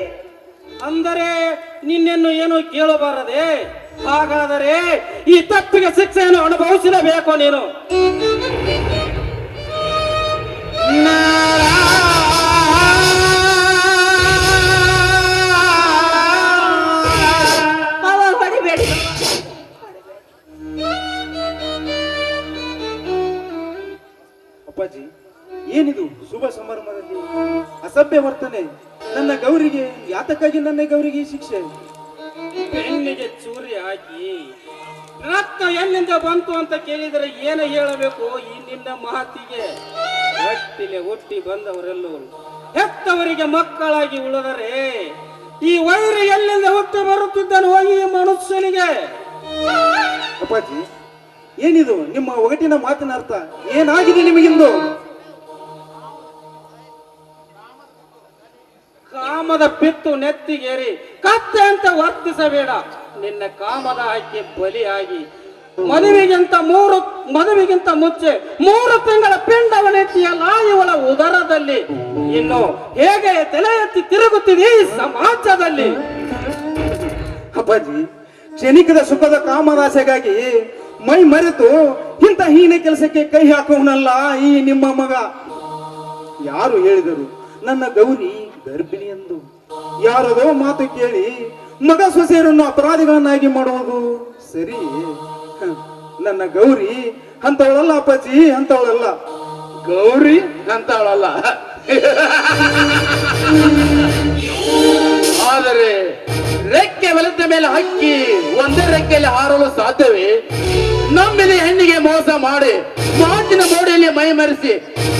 ಅಂದರೆ ನಿನ್ನನ್ನು ಏನು ಕೇಳಬಾರದೆ? ಹಾಗಾದರೆ ಈ ತಪ್ಪಿಗೆ ಶಿಕ್ಷೆಯನ್ನು ಅನುಭವಿಸಲೇಬೇಕು ನೀನು. ಮಾವ ಹೊಡಿಬೇಡಿ. ಅಪ್ಪಾಜಿ, ಏನಿದು ಶುಭ ಸಮಾರಂಭದಲ್ಲಿ ಅಸಭ್ಯ ವರ್ತನೆ? ನನ್ನ ಗೌರಿಗೆ ಯಾತಕ್ಕಾಗಿ ನನ್ನ ಗೌರಿಗೆ ಈ ಶಿಕ್ಷೆ? ಬೆನ್ನಿಗೆ ಚೂರಿ ಹಾಕಿ ರಕ್ತ ಎಲ್ಲಿಂದ ಬಂತು ಅಂತ ಕೇಳಿದರೆ ಏನು ಹೇಳಬೇಕು ಈ ನಿನ್ನ ಮಾತಿಗೆ? ಹೊಟ್ಟಿಲೆ ಹುಟ್ಟಿ ಬಂದವರೆಲ್ಲರೂ ಹೆತ್ತವರಿಗೆ ಮಕ್ಕಳಾಗಿ ಉಳಿದರೆ ಈ ವೈರಿ ಎಲ್ಲಿಂದ ಹುಟ್ಟಿ ಬರುತ್ತಿದ್ದನು ಈ ಮನುಷ್ಯನಿಗೆ? ಅಪ್ಪಾಜಿ, ಏನಿದು ನಿಮ್ಮ ಒಗಟಿನ ಮಾತಿನ ಅರ್ಥ? ಏನಾಗಿದೆ ನಿಮಗಿಂದು? ಕಾಮದ ಪಿತ್ತು ನೆತ್ತಿಗೇರಿ ಕತ್ತೆ ಅಂತ ವರ್ತಿಸಬೇಡ. ನಿನ್ನ ಕಾಮದ ಆಯ್ಕೆ ಬಲಿಯಾಗಿ ಮದುವೆಗಿಂತ ಮುಂಚೆ 3 ತಿಂಗಳ ಪಿಂಡವನೆತ್ತಿಯಲ್ಲ ಇವಳ ಉದರದಲ್ಲಿ. ಇನ್ನು ಹೇಗೆ ತಲೆ ಎತ್ತಿ ತಿರುಗುತ್ತಿದೆ ಈ ಸಮಾಜದಲ್ಲಿ? ಅಪ್ಪಾಜಿ, ಕ್ಷಣಿಕದ ಸುಖದ ಕಾಮದಾಸೆಗಾಗಿ ಮೈ ಮರೆತು ಇಂಥ ಹೀನ ಕೆಲಸಕ್ಕೆ ಕೈ ಹಾಕುವನಲ್ಲ ಈ ನಿಮ್ಮ ಮಗ. ಯಾರು ಹೇಳಿದರು ನನ್ನ ಗೌರಿ ಗರ್ಭಿಣಿ ಎಂದು? ಯಾರದೋ ಮಾತು ಕೇಳಿ ಮಗ ಸೊಸೆಯರನ್ನು ಅಪರಾಧಿಗಳನ್ನಾಗಿ ಮಾಡುವುದು ಸರಿ? ನನ್ನ ಗೌರಿ ಅಂತವಳಲ್ಲ ಅಪ್ಪಾಜಿ, ಅಂತವಳಲ್ಲ. ಗೌರಿ ಅಂತವಳಲ್ಲ. ಆದರೆ ರೆಕ್ಕೆ ಬಲದ ಮೇಲೆ ಹಕ್ಕಿ ಒಂದೇ ರೆಕ್ಕೆಯಲ್ಲಿ ಹಾರಲು ಸಾಧ್ಯವೇ? ನಮ್ಮಿಲಿ ಹೆಣ್ಣಿಗೆ ಮೋಸ ಮಾಡಿ ಮಾತಿನ ಮೋಡಿಯಲ್ಲಿ ಮೈ ಮರೆಸಿ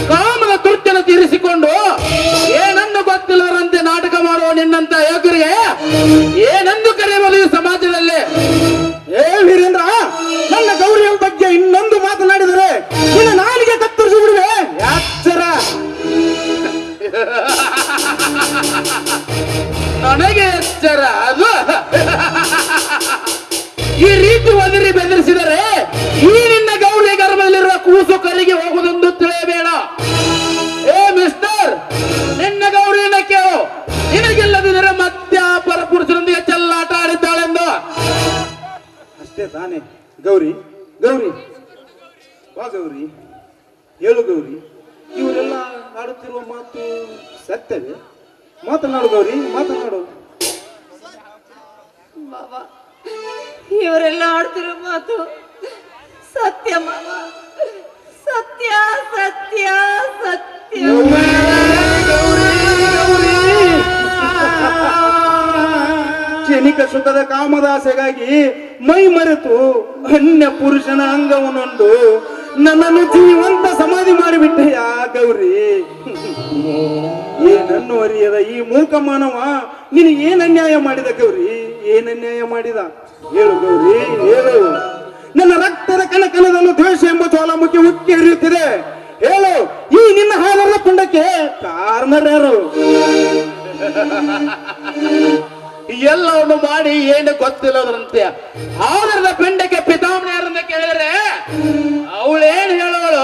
ಕಾಮದ ತುರ್ತಿಯನ್ನು ತೀರಿಸಿಕೊಂಡು ಏನನ್ನು ಗೊತ್ತಿಲ್ಲದಂತೆ ನಾಟಕ ಮಾಡುವ ನಿನ್ನಂತ ಯೋಗ್ಯರಿಗೆ ಏನಂದು ಕರೆಯಬಹುದು ಈ ಸಮಾಜದಲ್ಲಿ? ಏ ವೀರೇಂದ್ರ, ನನ್ನ ಗೌರಿಯ ಬಗ್ಗೆ ಇನ್ನೊಂದು ಮಾತನಾಡಿದರೆ ನಿನ್ನ ನಾಲಿಗೆ ಕತ್ತರಿಸಿ ಬಿಡುವೆ. ಯಾಚರ ನನಗೆ ಎಚ್ಚರ ಅದು. ಈ ರೀತಿ ಒದರಿ ಬೆದರಿಸಿದರೆ ಈ ನಿನ್ನ ಗೌರಿ ಗರ್ಭದಲ್ಲಿರುವ ಕೂಸು ಕರಿಗೆ ಹೋಗುವುದೆಂದು ತಿಳಿಯಬೇಡ. ಏ ಮಿಸ್ಟರ್, ನಿನ್ನ ಗೌರಿಯನ್ನ ಕೇಳು. ನಿನಗಿಲ್ಲದಿದ್ದರೆ ಮತ್ತೆ ಆ ಪರಪುರುಷರೊಂದಿಗೆ ಚೆಲ್ಲಾಟ ಆಡಿದ್ದಾಳೆಂದು. ಅಷ್ಟೇ ತಾನೇ? ಗೌರಿ, ಗೌರಿ, ವಾ ಗೌರಿ, ಹೇಳು ಗೌರಿ, ಇವರೆಲ್ಲ ಆಡುತ್ತಿರುವ ಮಾತು ಸತ್ಯವೇ? ಮಾತನಾಡು ಗೌರಿ, ಮಾತನಾಡು. ಮಾವ, ಇವರೆಲ್ಲ ಆಡ್ತಿರೋ ಮಾತು ಸತ್ಯ ಮಾವ, ಸತ್ಯ ಸತ್ಯ ಸತ್ಯ. ಗೌರಿ, ಗೌರಿ, ಕ್ಷಣಿಕ ಸುಖದ ಕಾಮದಾಸೆಗಾಗಿ ಮೈ ಮರೆತು ಅನ್ಯ ಪುರುಷನ ಅಂಗವನ್ನುಂಡು ನನ್ನನ್ನು ಜೀವಂತ ಸಮಾಧಿ ಮಾಡಿಬಿಟ್ಟೆಯ ಗೌರಿ. ಏನನ್ನು ಅರಿಯದ ಈ ಮೂಕ ಮಾನವ ನಿನಗೆ ಏನ್ ಅನ್ಯಾಯ ಮಾಡಿದ ಗೌರಿ? ಏನ್ ಅನ್ಯಾಯ ಮಾಡಿದ? ಹೇಳು ಗೌರಿ, ಹೇಳು. ನನ್ನ ರಕ್ತದ ಕಣಕಣದಲ್ಲೂ ದ್ವೇಷ ಎಂಬ ಜ್ವಾಲಾಮುಖಿ ಉಕ್ಕಿ ಹರಿಯುತ್ತಿದೆ. ಹೇಳು, ಈ ನಿನ್ನ ಹಾಲರ ಪುಂಡಕ್ಕೆ ಕಾರಣರ್ಯಾರು? ಎಲ್ಲವನ್ನು ಮಾಡಿ ಏನು ಗೊತ್ತಿಲ್ಲದ್ರಂತೆ. ಆದರದ ಪಿಂಡಕ್ಕೆ ಪಿತಾಮಣಿ ಯಾರಂತ ಕೇಳಿದ್ರೆ ಅವಳೇನು ಹೇಳೋಳು?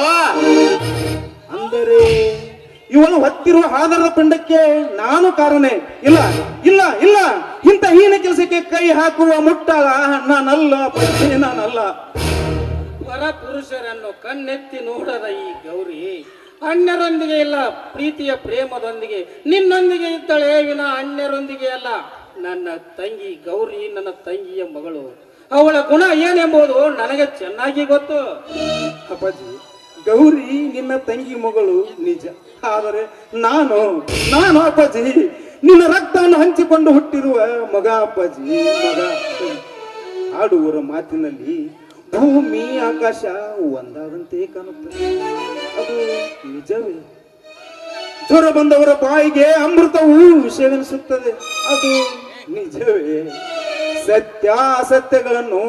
ಅಂದರೆ ಇವಳು ಹೊತ್ತಿರುವ ಆಧಾರದ ಪಿಂಡಕ್ಕೆ ನಾನು ಕಾರಣೇ? ಇಲ್ಲ ಇಲ್ಲ ಇಲ್ಲ, ಇಂಥ ಹೀನ ಕೆಲಸಕ್ಕೆ ಕೈ ಹಾಕುವ ಮುಟ್ಟಾಳ ನಾನಲ್ಲ, ಪತ್ನಿ ನಾನಲ್ಲ. ಪರ ಪುರುಷರನ್ನು ಕಣ್ಣೆತ್ತಿ ನೋಡದ ಈ ಗೌರಿ ಅನ್ಯರೊಂದಿಗೆ ಇಲ್ಲ, ಪ್ರೀತಿಯ ಪ್ರೇಮದೊಂದಿಗೆ ನಿನ್ನೊಂದಿಗೆ ಇದ್ದಳೆ ವಿನ ಅನ್ಯರೊಂದಿಗೆ ಅಲ್ಲ. ನನ್ನ ತಂಗಿ ಗೌರಿ ನನ್ನ ತಂಗಿಯ ಮಗಳು. ಅವಳ ಗುಣ ಏನೆಂಬುದು ನನಗೆ ಚೆನ್ನಾಗಿ ಗೊತ್ತು. ಅಪ್ಪಾಜಿ, ಗೌರಿ ನಿನ್ನ ತಂಗಿ ಮಗಳು ನಿಜ. ಆದರೆ ನಾನು ನಾನು ಅಪ್ಪಾಜಿ ನಿನ್ನ ರಕ್ತವನ್ನು ಹಂಚಿಕೊಂಡು ಹುಟ್ಟಿರುವ ಮಗ ಅಪ್ಪಾಜಿ, ಮಗ. ಆಡುವರ ಮಾತಿನಲ್ಲಿ ಭೂಮಿ ಆಕಾಶ ಒಂದಾದಂತೆ ಕಾಣುತ್ತದೆ. ಅದು ನಿಜವೇ? ಜ್ವರ ಬಂದವರ ಬಾಯಿಗೆ ಅಮೃತವು ವಿಷವೆನಿಸುತ್ತದೆ. ಅದು ನಿಜವೇ? ಸತ್ಯ ಅಸತ್ಯಗಳನ್ನು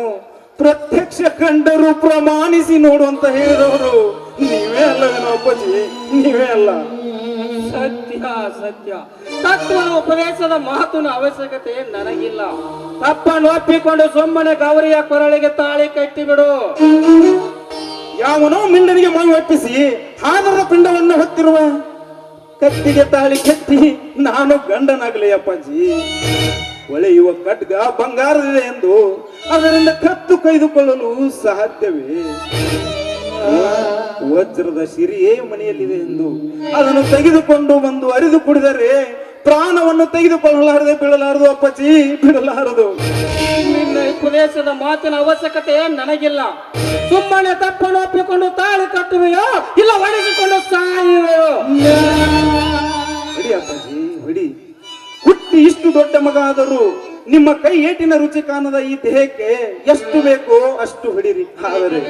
ಪ್ರತ್ಯಕ್ಷ ಕಂಡರು ಪ್ರಮಾಣಿಸಿ ನೋಡುವಂತ ಹೇಳಿದವರು ನೀವೇ ಅಲ್ಲವೇನೋ ಅಪ್ಪಾಜಿ? ನೀವೇ ಅಲ್ಲ? ಸತ್ಯ ಸತ್ಯ ತತ್ವದ ಉಪದೇಶದ ಮಾತಿನ ಅವಶ್ಯಕತೆ ನನಗಿಲ್ಲ. ತಪ್ಪನ್ನು ಒಪ್ಪಿಕೊಂಡು ಸುಮ್ಮನೆ ಗೌರಿಯ ಕೊರಳಿಗೆ ತಾಳಿ ಕಟ್ಟಿಬಿಡು. ಯಾವನೋ ಮಿಂಡನಿಗೆ ಮೈ ಒಪ್ಪಿಸಿ ಹಾದರ ಪಿಂಡವನ್ನು ಹೊತ್ತಿರುವ ಕತ್ತಿಗೆ ತಾಳಿ ಕಟ್ಟಿ ನಾನು ಗಂಡನಾಗಲಿ ಅಪ್ಪಾಜಿ? ಹೊಳೆಯುವ ಖಡ್ಗ ಬಂಗಾರದಿದೆ ಎಂದು ಅದರಿಂದ ಕತ್ತು ಕೈದುಕೊಳ್ಳಲು ಸಾಧ್ಯವೇ? ವಜ್ರದ ಸಿರಿಯೇ ಮನೆಯಲ್ಲಿದೆ ಎಂದು ಅದನ್ನು ತೆಗೆದುಕೊಂಡು ಬಂದು ಅರಿದು ಕುಡಿದರೆ ಪ್ರಾಣವನ್ನು ತೆಗೆದುಕೊಳ್ಳಲಾರದೆ ಬಿಡಲಾರದು ಅಪ್ಪಾಜಿ, ಬಿಡಲಾರದು. ನಿನ್ನ ಉಪದೇಶದ ಮಾತಿನ ಅವಶ್ಯಕತೆ ನನಗಿಲ್ಲ. ಸುಮ್ಮನೆ ತಪ್ಪನ್ನು ಒಪ್ಪಿಕೊಂಡು ತಾಳಿ ಕಟ್ಟುವೆಯೋ ಇಲ್ಲ ಒಣಗಿಕೊಂಡು ಸಾಯುವೆಯೋ? ಹೊಡಿ ಅಪ್ಪಾಜಿ, ಹೊಡಿ. ಹುಟ್ಟಿ ಇಷ್ಟು ದೊಡ್ಡ ಮಗ ಆದರೂ ನಿಮ್ಮ ಕೈ ಏಟಿನ ರುಚಿ ಕಾಣದ ಈ ದೇಹಕ್ಕೆ ಎಷ್ಟು ಬೇಕೋ ಅಷ್ಟು ಹೊಡಿರಿ. ಆದರೆ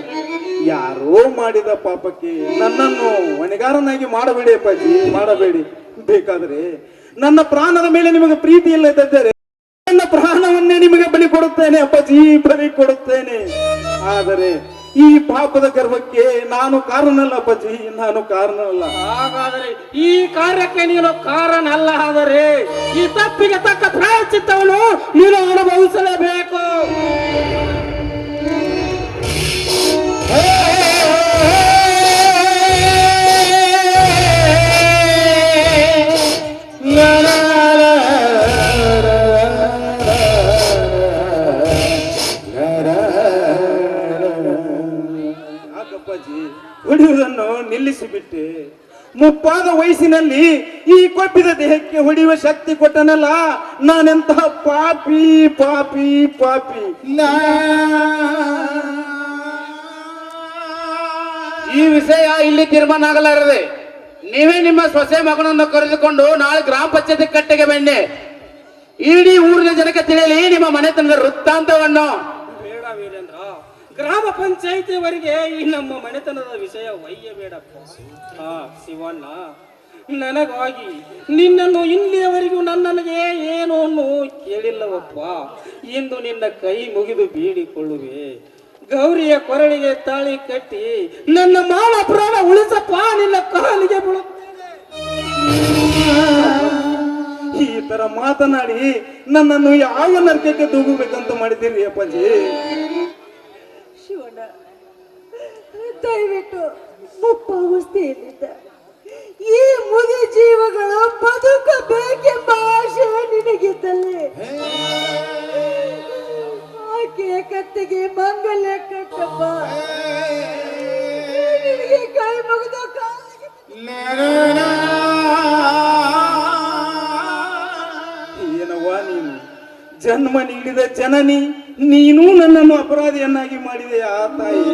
ಯಾರೋ ಮಾಡಿದ ಪಾಪಕ್ಕೆ ನನ್ನನ್ನು ಹೊಣೆಗಾರನಾಗಿ ಮಾಡಬೇಡಿ ಅಪ್ಪಾಜಿ, ಮಾಡಬೇಡಿ. ಬೇಕಾದರೆ ನನ್ನ ಪ್ರಾಣದ ಮೇಲೆ ನಿಮಗೆ ಪ್ರೀತಿ ಇಲ್ಲದಿದ್ದರೆ ನನ್ನ ಪ್ರಾಣವನ್ನೇ ನಿಮಗೆ ಬಲಿ ಕೊಡುತ್ತೇನೆ ಅಪ್ಪಾಜಿ, ಬಲಿ ಕೊಡುತ್ತೇನೆ. ಆದರೆ ಈ ಪಾಪದ ಗರ್ಭಕ್ಕೆ ನಾನು ಕಾರಣನಲ್ಲ ಅಪ್ಪಾಜಿ, ನಾನು ಕಾರಣನಲ್ಲ. ಹಾಗಾದರೆ ಈ ಕಾರ್ಯಕ್ಕೆ ನೀನು ಕಾರಣ ಅಲ್ಲ. ಆದರೆ ಈ ತಪ್ಪಿಗೆ ತಕ್ಕ ಪ್ರಾಯಶ್ಚಿತ್ತವನ್ನು ನೀನು ಅನುಭವಿಸಲೇಬೇಕು. ಹೊಡೆಯುವುದನ್ನು ನಿಲ್ಲಿಸಿಬಿಟ್ಟೆ. ಮುಪ್ಪಾದ ವಯಸ್ಸಿನಲ್ಲಿ ಈ ಕೊಬ್ಬಿದ ದೇಹಕ್ಕೆ ಹೊಡೆಯುವ ಶಕ್ತಿ ಕೊಟ್ಟನಲ್ಲ, ನಾನೆಂತಹ ಪಾಪಿ ಪಾಪಿ ಪಾಪಿ. ಈ ವಿಷಯ ಇಲ್ಲಿ ತೀರ್ಮಾನ ಆಗಲಾರದೆ ನೀವೇ ನಿಮ್ಮ ಸೊಸೆ ಮಗನನ್ನು ಕರೆದುಕೊಂಡು ನಾಳೆ ಗ್ರಾಮ ಪಂಚಾಯತಿ ಕಟ್ಟೆಗೆ ಬನ್ನಿ. ಇಡೀ ಊರಿನ ಜನಕ್ಕೆ ತಿಳಿಯಲಿ ನಿಮ್ಮ ಮನೆತನದ ವೃತ್ತಾಂತವನ್ನು. ಬೇಡ ವೀರೇಂದ್ರ, ಗ್ರಾಮ ಪಂಚಾಯಿತಿಯವರೆಗೆ ಈ ನಮ್ಮ ಮನೆತನದ ವಿಷಯ ಒಯ್ಯಬೇಡಪ್ಪ. ಹಾ ಶಿವಣ್ಣ, ನನಗಾಗಿ ನಿನ್ನನ್ನು ಇಲ್ಲಿಯವರೆಗೂ ನನಗೆ ಏನು ಕೇಳಿಲ್ಲವಪ್ಪ. ಇಂದು ನಿನ್ನ ಕೈ ಮುಗಿದು ಬೇಡಿಕೊಳ್ಳುವೆ. ಗೌರಿಯ ಕೊರಳಿಗೆ ತಾಳಿ ಕಟ್ಟಿ ನನ್ನ ಮಾನ ಪ್ರಾಣ ಉಳಿಸಪ್ಪ, ನಿನ್ನ ಕಾಲಿಗೆ ಬೀಳುತ್ತೇನೆ. ಈ ತರ ಮಾತನಾಡಿ ನನ್ನನ್ನು ಯಾವ ನರಕಕ್ಕೆ ತೂಗಬೇಕಂತ ಮಾಡಿದ್ದೀರಿ ಅಪ್ಪಾಜಿ? ಶಿವಣ್ಣ, ದಯವಿಟ್ಟು ಮುಪ್ಪಾವಸ್ಥೆಯಲ್ಲಿದ್ದ ಈ ಮುದಿ ಜೀವಗಳು ಬದುಕಬೇಕೆಂಬ ಆಶೆ ನಿನಗಿದ್ದಲ್ಲಿ ಆಕೆಯ ಕತ್ತಿಗೆ ಮಂಗಲ್ಯ ಕಟ್ಟಪ್ಪ. ನಿನಗೆ ಕೈ ಮುಗಿದ ಕಾಲಿಗೆ ಏನವ್ವ ನೀನು? ಜನ್ಮ ನೀಡಿದ ಜನನಿ ನೀನು ನನ್ನನ್ನು ಅಪರಾಧಿಯನ್ನಾಗಿ ಮಾಡಿದೆ ಆ ತಾಯಿ.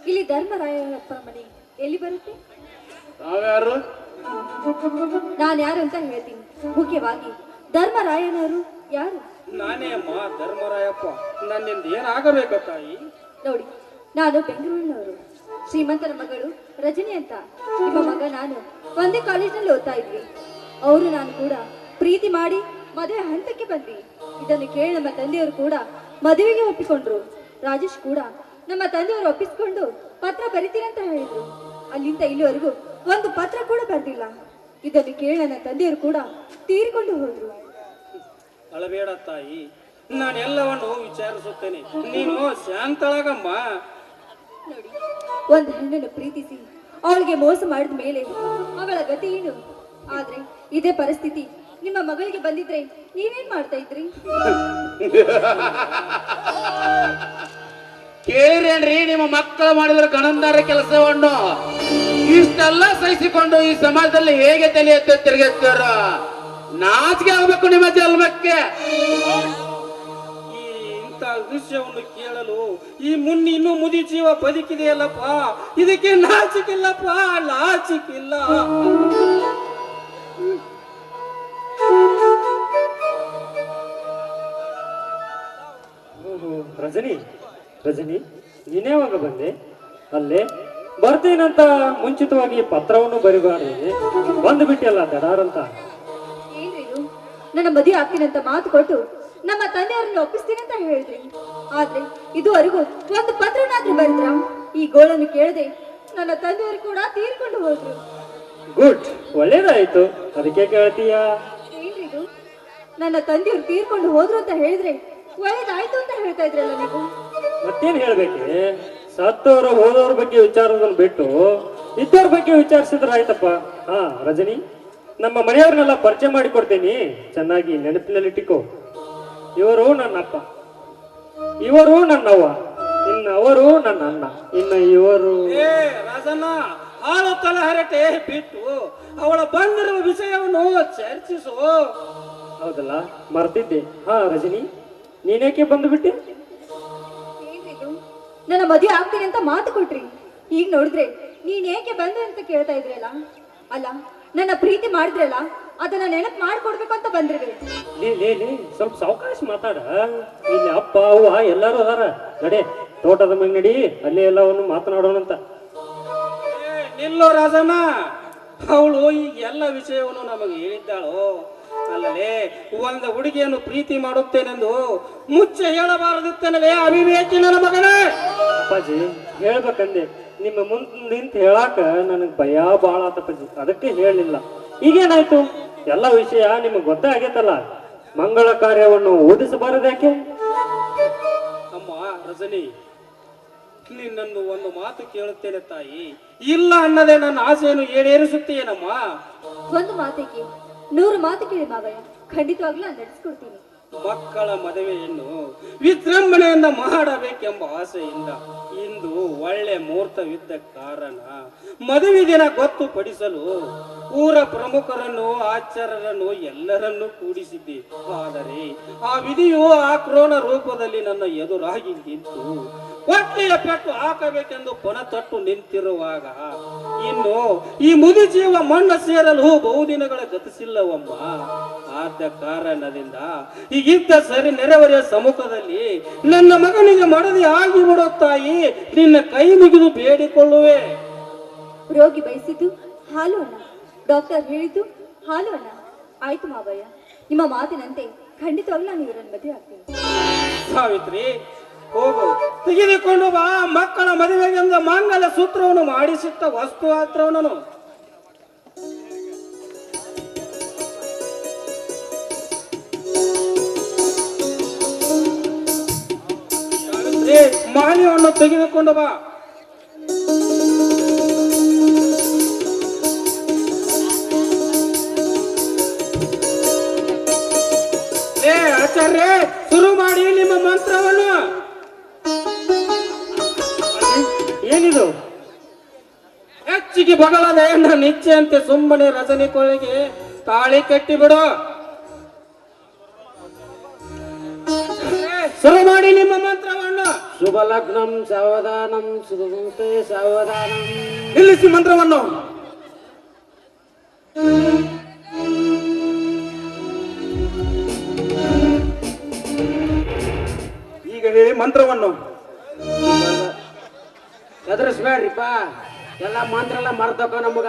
ಇಲ್ಲಿ ಧರ್ಮರಾಯಪ್ಪ ಮನೆ ಎಲ್ಲಿ ಬರುತ್ತೆ? ತಾವ್ಯಾರು? ನಾನು ಯಾರು ಅಂತ ಹೇಳ್ತೀನಿ. ಮುಖ್ಯವಾಗಿ ಧರ್ಮರಾಯನವರು ಯಾರು? ನಾನೇ ಅಮ್ಮ ಧರ್ಮರಾಯಪ್ಪ. ನನ್ನಿಂದ ಏನಾಗಬೇಕ ತಾಯಿ? ನೋಡಿ, ನಾನು ಬೆಂಗಳೂರಿನವರು. ಶ್ರೀಮಂತರ ಮಗಳು ರಜನಿ ಅಂತ. ನಿಮ್ಮ ಮಗ ನಾನು ಒಂದೇ ಕಾಲೇಜಿನಲ್ಲಿ ಓದ್ತಾ ಇದ್ವಿ. ಅವರು ನಾನು ಕೂಡ ಪ್ರೀತಿ ಮಾಡಿ ಮದುವೆ ಹಂತಕ್ಕೆ ಬಂದ್ವಿ. ಇದನ್ನು ಕೇಳಿ ನಮ್ಮ ತಂದೆಯವರು ಕೂಡ ಮದುವೆಗೆ ಒಪ್ಪಿಕೊಂಡ್ರು. ರಾಜೇಶ್ ಕೂಡ ನಮ್ಮ ತಂದೆಯವರು ಒಪ್ಪಿಸ್ಕೊಂಡು ಪತ್ರ ಬರಿತೀನಿ ಅಂತ ಹೇಳಿದ್ರು. ಅಲ್ಲಿಂದ ಇಲ್ಲಿವರೆಗೂ ಒಂದು ಪತ್ರ ಕೂಡ ಬರ್ದಿಲ್ಲ. ಇದನ್ನು ಕೇಳಿ ನನ್ನ ತಂದೆಯವರು ಕೂಡ ತೀರಿಕೊಂಡು ಹೋದ್ರು. ಅಳಬೇಡ ತಾಯಿ, ನಾನೆಲ್ಲವನ್ನು ವಿಚಾರಿಸುತ್ತೇನೆ. ನೀನು ಶಾಂತಳಾಗಮ್ಮ. ನೋಡಿ, ಒಂದು ಹೆಣ್ಣನ್ನು ಪ್ರೀತಿಸಿ ಅವಳಿಗೆ ಮೋಸ ಮಾಡಿದ ಮೇಲೆ ಅವಳ ಗತಿ ಏನು? ಆದ್ರೆ ಇದೇ ಪರಿಸ್ಥಿತಿ ನಿಮ್ಮ ಮಗಳಿಗೆ ಬಂದಿದ್ರೆ ನೀವೇನ್ ಮಾಡ್ತಾ ಇದ್ರಿ? ಕೇಳಿರೇನ್ರಿ ನಿಮ್ಮ ಮಕ್ಕಳು ಮಾಡಿದ್ರ ಗಣಂದಾರ ಕೆಲಸವನ್ನು? ಇಷ್ಟೆಲ್ಲ ಸಹಿಸಿಕೊಂಡು ಈ ಸಮಾಜದಲ್ಲಿ ಹೇಗೆ ತಲೆ ಎತ್ತ ತಿರುಗಿಸ್ತಾರ? ನಾಚಿಕೆ ಆಗ್ಬೇಕು ನಿಮ್ಮ ಜನ್ಮಕ್ಕೆ. ಈ ಇಂಥ ವಿಷಯವನ್ನು ಕೇಳಲು ಈ ಮುನ್ನ ಇನ್ನೂ ಮುದಿ ಜೀವ ಬದುಕಿದೆಯಲ್ಲಪ್ಪ, ಇದಕ್ಕೆ ನಾಚಿಕಿಲ್ಲಪ್ಪ, ನಾಚಿಕಿಲ್ಲ. ರಜನಿ, ರಜನಿ, ನೀನೇ ಯಾವಾಗ ಬಂದೆ? ಅಲ್ಲೇ ಬರ್ತೀನಂತ ಮುಂಚಿತವಾಗಿ ಪತ್ರವನ್ನು ಬರಿಬಾರ್ದು, ಬಂದು ಬಿಟ್ಟಿಲ್ಲ ದಡಾರಂತ. ಏನ್ರಿ ಇದು? ನನ್ನ ಮದುವೆ ಆಗ್ತೀನಂತ ಮಾತು ಕೊಟ್ಟು ನಮ್ಮ ತಂದೆಯವರನ್ನು ಒಪ್ಪಿಸ್ತೀನಿ ಅಂತ ಹೇಳಿದ್ರಿ. ಆದ್ರೆ ಇದುವರೆಗೂ ಒಂದು ಪತ್ರನಾದ್ರೂ ಬರೆದ್ರ? ಈ ಗೋಳನ್ನು ಕೇಳದೆ ನನ್ನ ತಂದೆಯವರು ಕೂಡ ತೀರ್ಕೊಂಡು ಹೋದ್ರು. ಗುಡ್, ಒಳ್ಳೇದಾಯ್ತು. ಅದಕ್ಕೆ ಕೇಳ್ತೀಯಾ? ಏನ್ರಿ ಇದು? ನನ್ನ ತಂದೆಯವರು ತೀರ್ಕೊಂಡು ಹೋದ್ರು ಅಂತ ಹೇಳಿದ್ರೆ ಒಳ್ಳೇದಾಯ್ತು ಅಂತ ಹೇಳ್ತಾ ಇದ್ರಲ್ಲ ನೀವು. ಮತ್ತೇನ್ ಹೇಳ್ಬೇಕೆ? ಸತ್ತವ್ರ ಹೋದವ್ರ ಬಗ್ಗೆ ವಿಚಾರದನ್ನ ಬಿಟ್ಟು ಇದ್ದವ್ರ ಬಗ್ಗೆ ವಿಚಾರಿಸಿದ್ರ ಆಯ್ತಪ್ಪ. ಹಾ ರಜನಿ, ನಮ್ಮ ಮನೆಯವ್ರನ್ನೆಲ್ಲ ಪರಿಚಯ ಮಾಡಿಕೊಡ್ತೀನಿ, ಚೆನ್ನಾಗಿ ನೆನಪಿನಲ್ಲಿಟ್ಟಿಕೋ. ಇವರು ನನ್ನ ಅಪ್ಪ, ಇವರು ನನ್ನವ್ವ, ಇನ್ನು ಅವರು ನನ್ನ ಅಣ್ಣ, ಇನ್ನು ಇವರು. ಏ ರಾಜಣ್ಣ, ಹಾಳು ತಲಹರಟೆ ಬಿಟ್ಟು ಅವಳ ಬಂದಿರುವ ವಿಷಯವನ್ನು ಚರ್ಚಿಸು. ಹೌದಲ್ಲ, ಮರ್ತಿದ್ದೆ. ಹಾ ರಜನಿ, ನೀನೇಕೆ ಬಂದು ಬಿಟ್ಟೆ? ಏನ್ರಿದು? ನನ್ನ ಮದುವೆ ಆಗ್ತೀನಿ ಅಂತ ಮಾತು ಕೊಟ್ರಿ, ಈಗ ನೋಡಿದ್ರೆ ನೀನ್ ಏಕೆ ಬಂದೆ ಅಂತ ಕೇಳ್ತಾ ಇದ್ರಲ್ಲ. ಅಲ್ಲ, ನನ್ನ ಪ್ರೀತಿ ಮಾಡಿದ್ರಲ್ಲ, ಅದನ್ನ ನೆನಪು ಮಾಡ್ಕೊಡ್ಬೇಕು ಅಂತ ಬಂದ್ರಿ. ಲೇ ಸ್ವಲ್ಪ ಸಾವಕಾಶ ಮಾತಾಡ. ಇಲ್ಲಿ ಅಪ್ಪ ಅವ್ವ ಎಲ್ಲಾರು ಅದಾರ. ನಡೆ, ತೋಟದ ಮೇಲೆ ನಡಿ, ಅಲ್ಲೇ ಎಲ್ಲವನ್ನು ಮಾತನಾಡೋಣಂತ. ನಿಲ್ಲೋ ರಾಜಣ್ಣ, ಅವಳು ಈ ಎಲ್ಲ ವಿಷಯವನ್ನು ನಮಗೆ ಹೇಳಿದ್ದಾಳು. ಅಲ್ಲಲೇ, ಒಂದು ಹುಡುಗಿಯನ್ನು ಪ್ರೀತಿ ಮಾಡುತ್ತೇನೆಂದು ಮುಚ್ಚೆ ಹೇಳಬಾರದಿತ್ತನಲೇ ಅವಿವೇಕಿ ನನ್ನ ಮಗನೇ. ಅಪ್ಪಾಜಿ, ಹೇಳ್ಬೇಕಂದೆ, ನಿಮ್ಮ ಮುಂದೆ ನಿಂತು ಹೇಳಾಕ ನನಗ್ ಭಯ ಬಾಳ ಆತಪ್ಪಾಜಿ, ಅದಕ್ಕೆ ಹೇಳಲಿಲ್ಲ. ಈಗೇನಾಯ್ತು? ಎಲ್ಲ ವಿಷಯ ನಿಮಗ್ ಗೊತ್ತೇ ಆಗೈತಲ್ಲ. ಮಂಗಳ ಕಾರ್ಯವನ್ನು ಓದಿಸಬಾರದ್ಯಾಕೆ? ಅಮ್ಮ ರಜನಿ, ನಿನ್ನನ್ನು ಒಂದು ಮಾತು ಕೇಳುತ್ತೇನೆ ತಾಯಿ. ಇಲ್ಲ ಅನ್ನದೇ ನನ್ನ ಆಸೆಯನ್ನು ಈಡೇರಿಸುತ್ತೇನಮ್ಮ. ಒಂದು ಮಾತಿಗೆ 100 ಮಾತು ಕೇಳಿ ಮಾವಯ್ಯ, ಖಂಡಿತವಾಗ್ಲೂ ನಾನು ನಡೆಸ್ಕೊಡ್ತೀನಿ. ಮಕ್ಕಳ ಮದುವೆಯನ್ನು ವಿಜೃಂಭಣೆಯಿಂದ ಮಾಡಬೇಕೆಂಬ ಆಸೆಯಿಂದ ಇಂದು ಒಳ್ಳೆ ಮುಹೂರ್ತವಿದ್ದ ಕಾರಣ ಮದುವೆ ದಿನ ಗೊತ್ತುಪಡಿಸಲು ಊರ ಪ್ರಮುಖರನ್ನು, ಆಚಾರ್ಯರನ್ನು ಎಲ್ಲರನ್ನೂ ಕೂಡಿಸಿದ್ದೆ. ಆದರೆ ಆ ವಿಧಿಯು ಆಕ್ರೋಣ ರೂಪದಲ್ಲಿ ನನ್ನ ಎದುರಾಗಿ ನಿಂತು ಹೊಟ್ಟೆಯ ಪೆಟ್ಟು ಹಾಕಬೇಕೆಂದು ಪೊನತಟ್ಟು ನಿಂತಿರುವಾಗ ಇನ್ನು ಈ ಮುದಿ ಜೀವ ಮಣ್ಣು ಸೇರಲು ಬಹುದಿನಗಳ ಗತಿಸಿಲ್ಲವಮ್ಮ. ಆದ ಕಾರಣದಿಂದ ಈಗಿದ್ದ ಸರಿ ನೆರೆಹೊರೆಯ ಸಮ್ಮುಖದಲ್ಲಿ ನನ್ನ ಮಗನಿಗೆ ಮಡದಿ ಆಗಿ ಬಿಡೋ ತಾಯಿ, ನಿನ್ನ ಕೈ ಮುಗಿದು ಬೇಡಿಕೊಳ್ಳುವೆ. ರೋಗಿ ಬಯಸಿದ್ದು ಹಾಲು ಅನ್ನ, ಡಾಕ್ಟರ್ ಹೇಳಿದ್ದು ಹಾಲು ಅನ್ನ. ಆಯ್ತು ಮಾವಯ್ಯ, ನಿಮ್ಮ ಮಾತಿನಂತೆ ಖಂಡಿತವಾಗ್ಲೂ ನಾನು ಇವರನ್ನು ಮದುವೆ ಆಗ್ತೀನಿ. ಸಾವಿತ್ರಿ, ಹೋಗು, ತೆಗೆದುಕೊಂಡು ಬಾ ಮಕ್ಕಳ ಮದುವೆಗೆಂದು ಮಂಗಲ ಸೂತ್ರವನ್ನು ಮಾಡಿಸಿಟ್ಟ ವಸ್ತು ಪಾತ್ರವನ್ನು. ಸಾವಿತ್ರಿ, ಮಾನ್ಯವನ್ನು ತೆಗೆದುಕೊಂಡು ಬಾ. ಆಚಾರ್ಯ, ಶುರು ಮಾಡಿ ನಿಮ್ಮ ಮಂತ್ರವನ್ನು. ಏನಿದು? ಹೆಚ್ಚಿಗೆ ಬಗಳದೆ ನನ್ನ ಇಚ್ಛೆಯಂತೆ ಸುಮ್ಮನೆ ರಜನಿ ಕೊಳಗೆ ತಾಳಿ ಕಟ್ಟಿಬಿಡು. ಶುರು ಮಾಡಿ ನಿಮ್ಮ ಮಂತ್ರವನ್ನು. ಶುಭ ಲಗ್ನಂ ಸಾವಧಾನಂ ಸುಗಂತೆ ಸಾವಧಾನಂ. ನಿಲ್ಲಿಸಿ ಮಂತ್ರವನ್ನು. ಈಗ ಹೇಳಿ ಮಂತ್ರವನ್ನು. ಎದುರಿಸ್ಬೇಡ್ರಿಪ್ಪ, ಎಲ್ಲ ಮಂತ್ರ ಎಲ್ಲ ಮರ್ತಕ್ಕ ನಮಗ.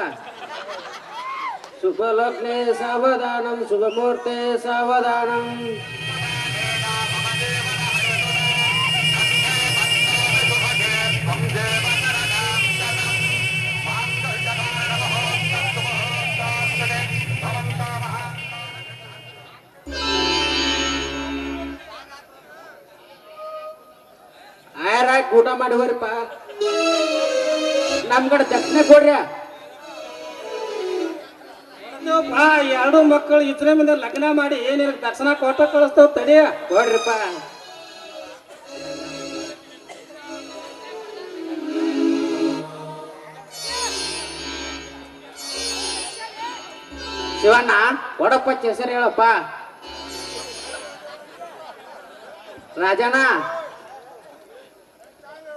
ಶುಭ ಲಗ್ನೆ ಸಾವಧಾನಂ ಶುಭ ಮುಹೂರ್ತೆ ಸಾವಧಾನಂ. ಆಯರಾಗಿ ಊಟ ಮಾಡಿ ಹೋರಿಪ್ಪ. ನಮ್ ಕಡೆ ದಕ್ಷಿಣೆ ಕೊಡ್ರಿ. ಎರಡು ಮಕ್ಕಳು ಇದ್ರೆ ಮುಂದೆ ಲಗ್ನ ಮಾಡಿ ಏನಿಲ್ಲ ದರ್ಶನ ಕೊಟ್ಟ ಕಳಿಸ್ತಾವ ತಡಿಯ. ಕೊಡ್ರಿಪ್ಪ. ಶಿವಣ್ಣ ಒಡಪ್ಪ ಹೆಸರು ಹೇಳಪ್ಪ. ರಾಜಣ್ಣ